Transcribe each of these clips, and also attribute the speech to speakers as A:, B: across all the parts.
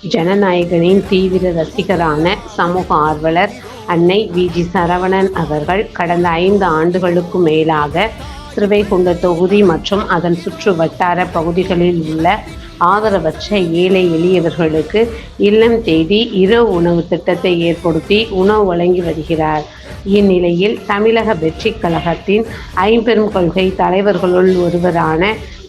A: ஜனநாயகனின் தீவிர ரசிகரான சமூக ஆர்வலர் அன்னை வி.ஜி. சரவணன் அவர்கள் கடந்த 5 ஆண்டுகளுக்கும் மேலாக ஸ்ரீவைகுண்டம் தொகுதி மற்றும் அதன் சுற்று வட்டார பகுதிகளில் உள்ள ஆதரவற்ற ஏழை எளியவர்களுக்கு இல்லம் தேடி இரவு உணவு திட்டத்தை ஏற்படுத்தி உணவு வழங்கி வருகிறார். இந்நிலையில் தமிழக வெற்றிக் கழகத்தின் ஐம்பெரும் கொள்கை தலைவர்களுள் ஒருவரான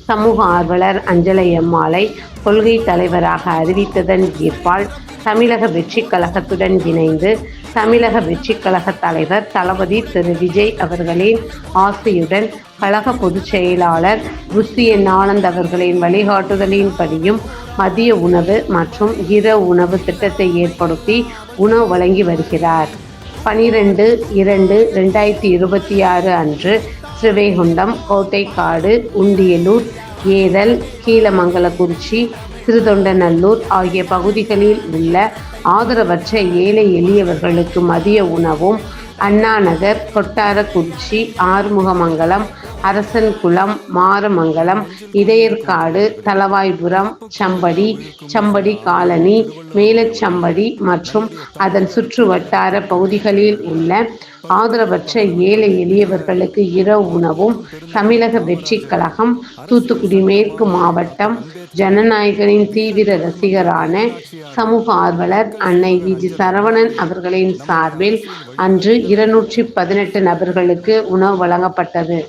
A: சமூக ஆர்வலர் அஞ்சலையம்மாளை கொள்கை தலைவராக அறிவித்ததன் ஈர்ப்பால் தமிழக வெற்றிக் கழகத்துடன் இணைந்து தமிழக வெற்றிக் கழக தலைவர் தளபதி திரு விஜய் அவர்களின் ஆசையுடன் கழக பொதுச் செயலாளர் ருஷி என். ஆனந்த் அவர்களின் வழிகாட்டுதலின்படியும் மதிய உணவு மற்றும் இரவு உணவு திட்டத்தை ஏற்படுத்தி உணவு வழங்கி வருகிறார். 12/2/2026 அன்று ஸ்ரீவைகுண்டம், கோட்டைக்காடு, உண்டியலூர், ஏதல், கீழமங்கலக்குறிச்சி, சிறுதொண்டநல்லூர் ஆகிய பகுதிகளில் உள்ள ஆதரவற்ற ஏழை எளியவர்களுக்கு மதிய உணவும், அண்ணாநகர், கொட்டாரக்குறிச்சி, ஆறுமுகமங்கலம், அரசன்குளம், மாரமங்கலம், இடையர்காடு, தளவாய்புரம், சம்படி காலனி, மேலச்சம்படி மற்றும் அதன் சுற்று வட்டார பகுதிகளில் உள்ள ஆதரவற்ற ஏழை எளியவர்களுக்கு இரவு உணவும் தமிழக வெற்றிக் கழகம் தூத்துக்குடி மேற்கு மாவட்டம் ஜனநாயகனின் தீவிர ரசிகரான சமூக ஆர்வலர் அன்னை வி.ஜி. சரவணன் அவர்களின் சார்பில் அன்று 218 நபர்களுக்கு உணவு வழங்கப்பட்டது.